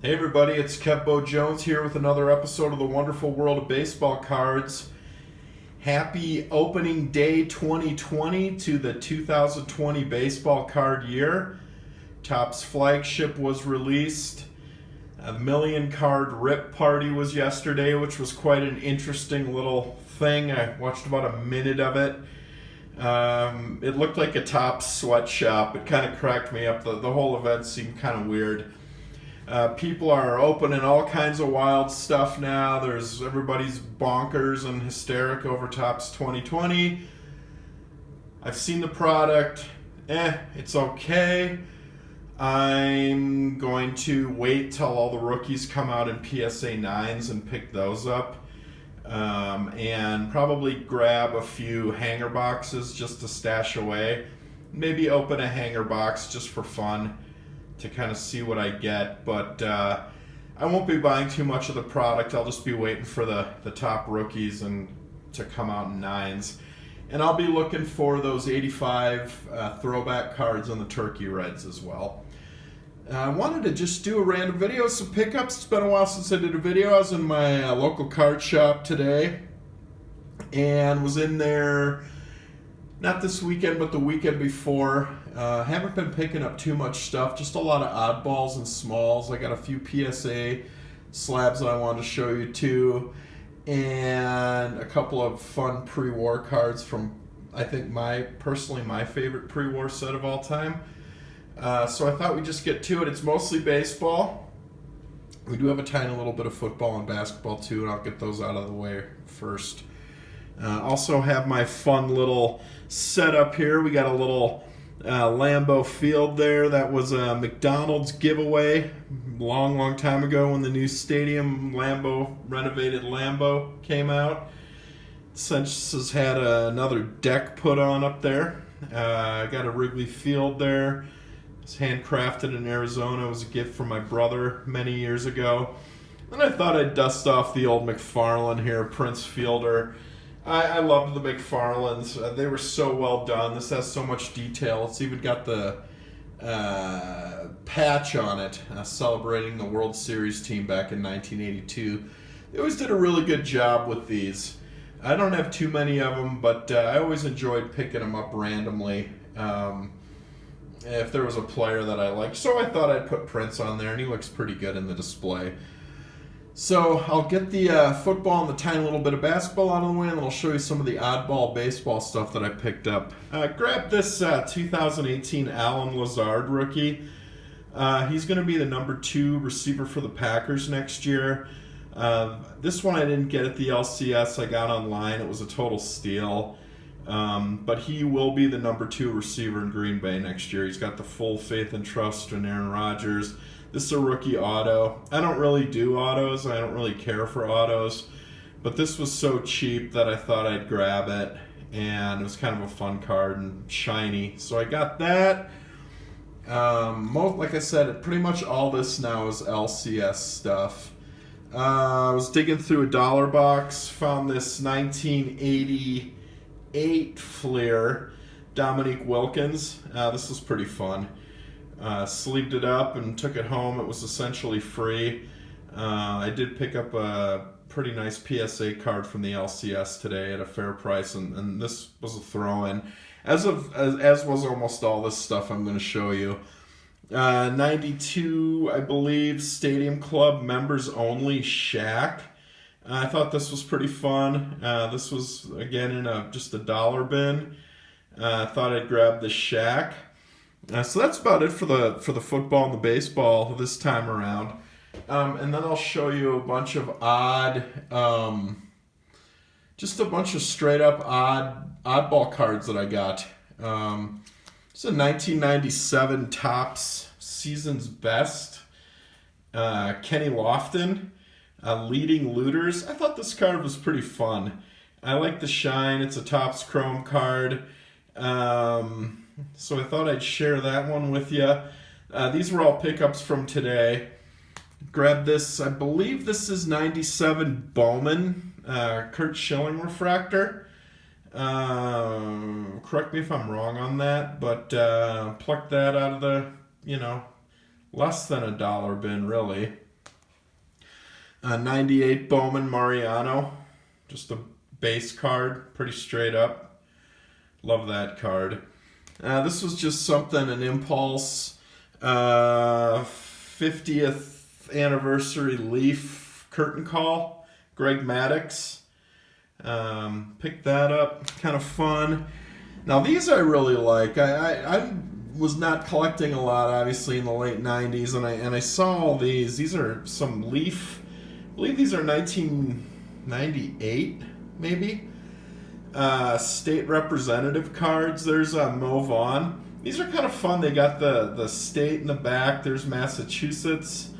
Hey everybody, it's Kevbo Jones here with another episode of the Wonderful World of Baseball Cards. Happy opening day 2020 to the 2020 baseball card year. Topps flagship was released. A million card rip party was yesterday, which was quite an interesting little thing. I watched about a minute of it. It looked like a Topps sweatshop. It kind of cracked me up. The whole event seemed kind of weird. People are opening all kinds of wild stuff now. Everybody's bonkers and hysteric over Topps 2020. I've seen the product. It's okay. I'm going to wait till all the rookies come out in PSA 9s and pick those up. And probably grab a few hanger boxes just to stash away. Maybe open a hanger box just for fun to kind of see what I get, but I won't be buying too much of the product. I'll just be waiting for the top rookies and to come out in 9s. And I'll be looking for those 85 throwback cards on the Turkey Reds as well. I wanted to just do a random video, some pickups. It's been a while since I did a video. I was in my local card shop today and was in there not this weekend, but the weekend before. Haven't been picking up too much stuff, just a lot of oddballs and smalls. I got a few PSA slabs that I wanted to show you too, and a couple of fun pre-war cards from, I think, personally my favorite pre-war set of all time. So I thought we'd just get to it. It's mostly baseball. We do have a tiny little bit of football and basketball too, and I'll get those out of the way first. Also have my fun little setup here. We got a little Lambeau Field there. That was a McDonald's giveaway long time ago when the new stadium renovated Lambeau came out. Since has had another deck put on up there. I got a Wrigley Field there. It's handcrafted in Arizona. It was a gift from my brother many years ago. And I thought I'd dust off the old McFarlane here, Prince Fielder. I loved the McFarlanes. They were so well done. This has so much detail. It's even got the patch on it celebrating the World Series team back in 1982. They always did a really good job with these. I don't have too many of them, but I always enjoyed picking them up randomly if there was a player that I liked. So I thought I'd put Prince on there, and he looks pretty good in the display. So I'll get the football and the tiny little bit of basketball out of the way, and then I'll show you some of the oddball baseball stuff that I picked up. Grab this 2018 Alan Lazard rookie. He's going to be the number 2 receiver for the Packers next year. This one I didn't get at the LCS. I got online. It was a total steal. But he will be the number 2 receiver in Green Bay next year. He's got the full faith and trust in Aaron Rodgers. This is a rookie auto. I don't really do autos. I don't really care for autos. But this was so cheap that I thought I'd grab it. And it was kind of a fun card and shiny. So I got that. Like I said, pretty much all this now is LCS stuff. I was digging through a dollar box. Found this 1988 Fleer Dominique Wilkins. This was pretty fun. Sleeved it up and took it home. It was essentially free. I did pick up a pretty nice PSA card from the LCS today at a fair price, and this was a throw-in. As was almost all this stuff I'm going to show you. 92, I believe, Stadium Club members only Shaq. I thought this was pretty fun. This was, again, in just a dollar bin. I thought I'd grab the Shaq. So that's about it for the football and the baseball this time around. And then I'll show you a bunch of just a bunch of straight up oddball cards that I got. It's a 1997 Topps Season's Best. Kenny Lofton, Leading Looters. I thought this card was pretty fun. I like the shine. It's a Topps Chrome card. So I thought I'd share that one with you. These were all pickups from today. Grab this. I believe this is 97 Bowman Kurt Schilling refractor. Correct me if I'm wrong on that, but plucked that out of the, less than a dollar bin, really. A 98 Bowman Mariano. Just a base card. Pretty straight up. Love that card. This was just something, an impulse. 50th anniversary Leaf curtain call. Greg Maddux. Picked that up. Kind of fun. Now these I really like. I was not collecting a lot, obviously, in the late 90s, and I saw all these. These are some Leaf. I believe these are 1998, maybe. State representative cards. There's Mo Vaughn. These are kind of fun. They got the state in the back. There's Massachusetts.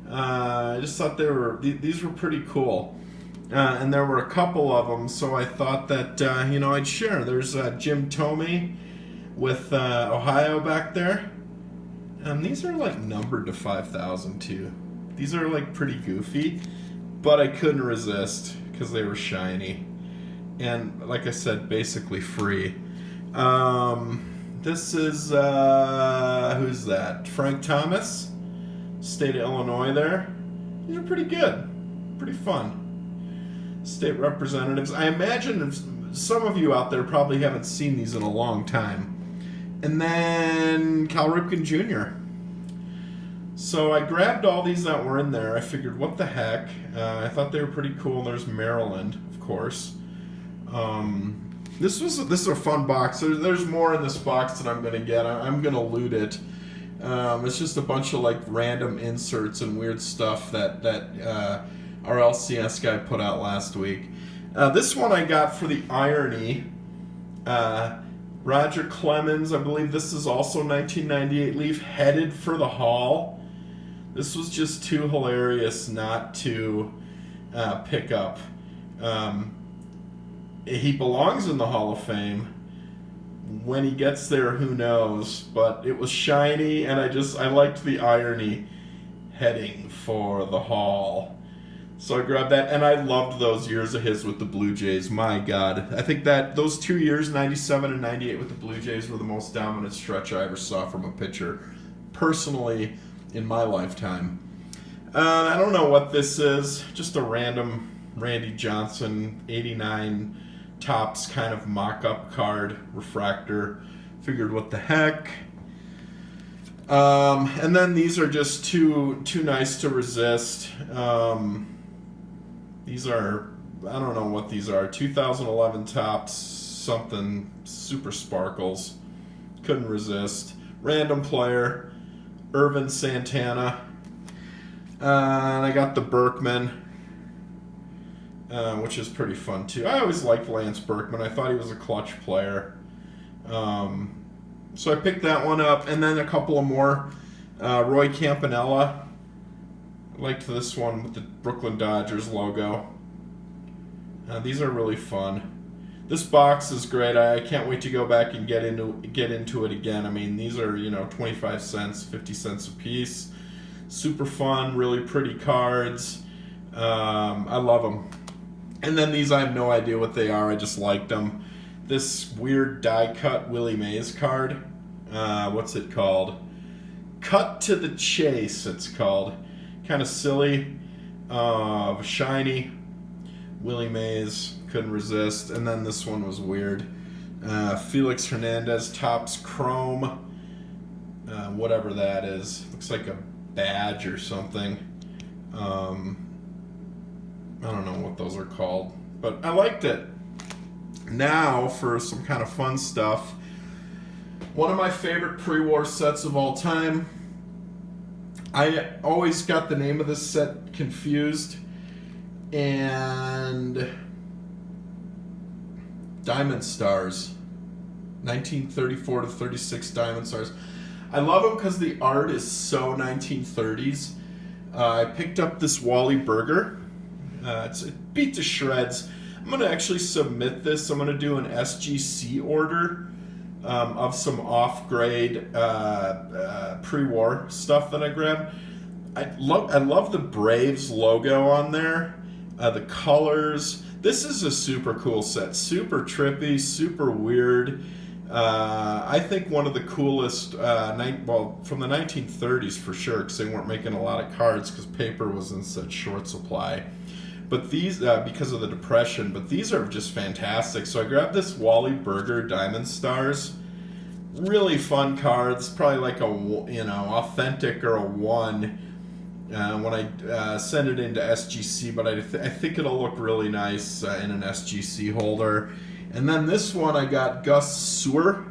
I just thought these were pretty cool. And there were a couple of them, so I thought that, I'd share. There's Jim Thome with Ohio back there. And these are like numbered to 5,000 too. These are like pretty goofy, but I couldn't resist because they were shiny. And like I said, basically free. This is, who's that? Frank Thomas, state of Illinois there. These are pretty good, pretty fun. State representatives. I imagine some of you out there probably haven't seen these in a long time. And then Cal Ripken Jr. So I grabbed all these that were in there. I figured, what the heck? I thought they were pretty cool. There's Maryland, of course. This is a fun box. There's more in this box that I'm going to get. I'm going to loot it. It's just a bunch of like random inserts and weird stuff that our LCS guy put out last week. This one I got for the irony. Roger Clemens, I believe this is also 1998 Leaf, headed for the Hall. This was just too hilarious not to pick up. He belongs in the Hall of Fame. When he gets there, who knows? But it was shiny, and I liked the irony, heading for the Hall. So I grabbed that, and I loved those years of his with the Blue Jays. My God. I think that those 2 years, 97 and 98 with the Blue Jays, were the most dominant stretch I ever saw from a pitcher, personally, in my lifetime. I don't know what this is. Just a random Randy Johnson 89 Topps kind of mock-up card, refractor. Figured, what the heck. And then these are just too nice to resist. These are, I don't know what these are, 2011 Topps something, super sparkles. Couldn't resist. Random player, Irvin Santana. And I got the Berkman, which is pretty fun too. I always liked Lance Berkman. I thought he was a clutch player. So I picked that one up, and then a couple of more. Roy Campanella. I liked this one with the Brooklyn Dodgers logo. These are really fun. This box is great. I can't wait to go back and get into it again. I mean, these are 25 cents, 50 cents a piece. Super fun, really pretty cards. I love them. And then these, I have no idea what they are. I just liked them. This weird die-cut Willie Mays card. What's it called? Cut to the Chase, it's called. Kind of silly. Shiny. Willie Mays. Couldn't resist. And then this one was weird. Felix Hernandez Topps Chrome. Whatever that is. Looks like a badge or something. I don't know what those are called. But I liked it. Now for some kind of fun stuff. One of my favorite pre-war sets of all time. I always got the name of this set confused. And Diamond Stars. 1934 to 36 Diamond Stars. I love them because the art is so 1930s. I picked up this Wally Burger. It's beat to shreds. I'm going to actually submit this. I'm going to do an SGC order of some off-grade pre-war stuff that I grabbed. I love the Braves logo on there. The colors. This is a super cool set. Super trippy, super weird. I think one of the coolest, from the 1930s for sure, because they weren't making a lot of cards because paper was in such short supply. But these, because of the Depression, but these are just fantastic. So I grabbed this Wally Burger Diamond Stars. Really fun cards, probably like a, authentic or a 1 when I send it into SGC, but I think it'll look really nice in an SGC holder. And then this one I got Gus Sewer.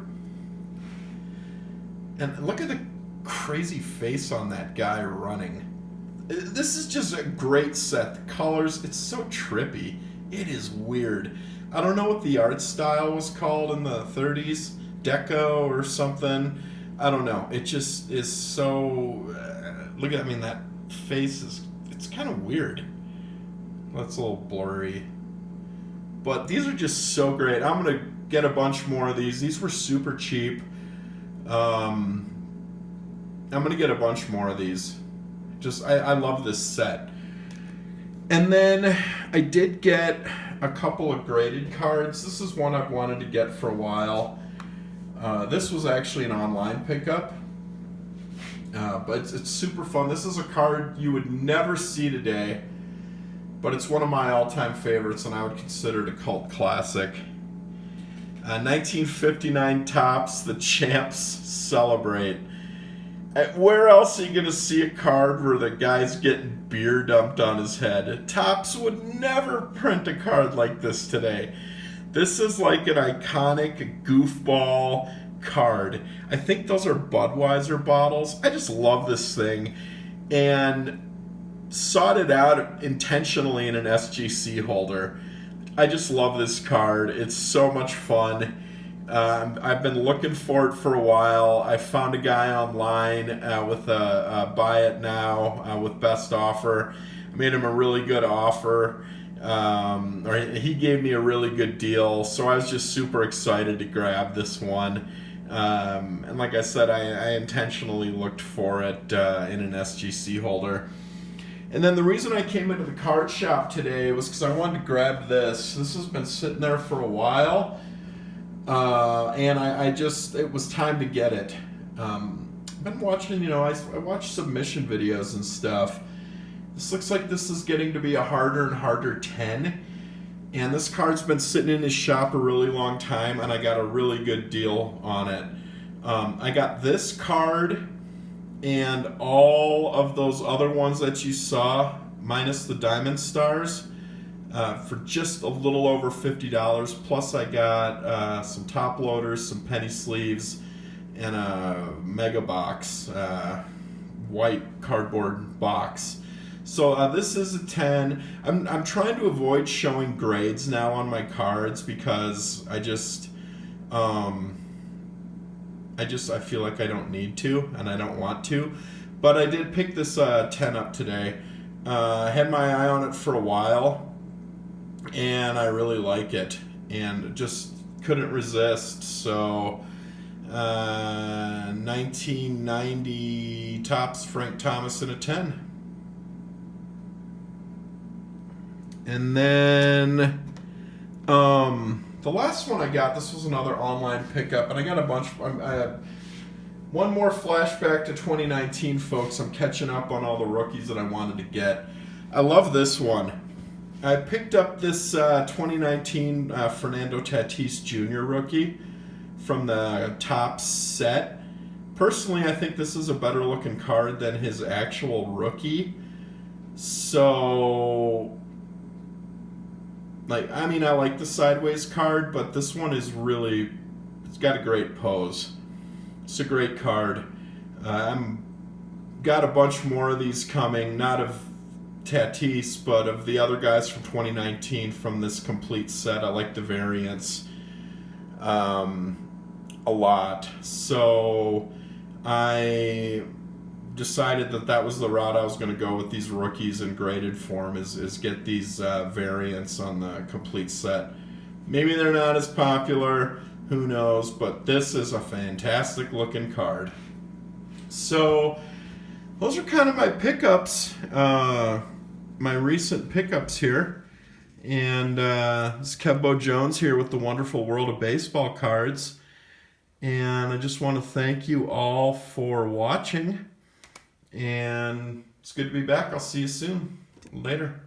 And look at the crazy face on that guy running. This is just a great set. The colors, it's so trippy. It is weird. I don't know what the art style was called in the 30s. Deco or something. I don't know. It just is so... look at, that face it's kind of weird. That's a little blurry. But these are just so great. I'm going to get a bunch more of these. These were super cheap. I'm going to get a bunch more of these. I love this set. And then I did get a couple of graded cards. This is one I've wanted to get for a while. This was actually an online pickup. But it's super fun. This is a card you would never see today. But it's one of my all-time favorites, and I would consider it a cult classic. 1959 Topps, the Champs Celebrate. Where else are you going to see a card where the guy's getting beer dumped on his head? Topps would never print a card like this today. This is like an iconic goofball card. I think those are Budweiser bottles. I just love this thing. And sought it out intentionally in an SGC holder. I just love this card. It's so much fun. I've been looking for it for a while. I found a guy online with a buy it now with best offer. I made him a really good offer. Or he gave me a really good deal. So I was just super excited to grab this one. And like I said, I intentionally looked for it in an SGC holder. And then the reason I came into the card shop today was because I wanted to grab this. This has been sitting there for a while. And it was time to get it. I've been watching, I watch submission videos and stuff. This looks like this is getting to be a harder and harder 10. And this card's been sitting in his shop a really long time, and I got a really good deal on it. I got this card and all of those other ones that you saw, minus the Diamond Stars, for just a little over $50. Plus I got some top loaders, some penny sleeves, and a mega box, white cardboard box. So this is a 10. I'm trying to avoid showing grades now on my cards because I feel like I don't need to and I don't want to. But I did pick this 10 up today. I had my eye on it for a while and I really like it and just couldn't resist. So 1990 Topps Frank Thomas in a 10. And then the last one I got, this was another online pickup, and I got a bunch. I had one more flashback to 2019, folks. I'm catching up on all the rookies that I wanted to get. I love this one. I picked up this 2019 Fernando Tatis Jr. rookie from the Topps set. Personally, I think this is a better looking card than his actual rookie. So... I like the sideways card, but this one is really, it's got a great pose. It's a great card. Got a bunch more of these coming, not of Tatis, but of the other guys from 2019 from this complete set. I like the variants a lot. So I decided that was the route I was going to go with these rookies in graded form is get these variants on the complete set. Maybe they're not as popular, who knows, but this is a fantastic looking card. So those are kind of my pickups, my recent pickups here. And this is Kevbo Jones here with the Wonderful World of Baseball Cards. And I just want to thank you all for watching. And it's good to be back. I'll see you soon. Later.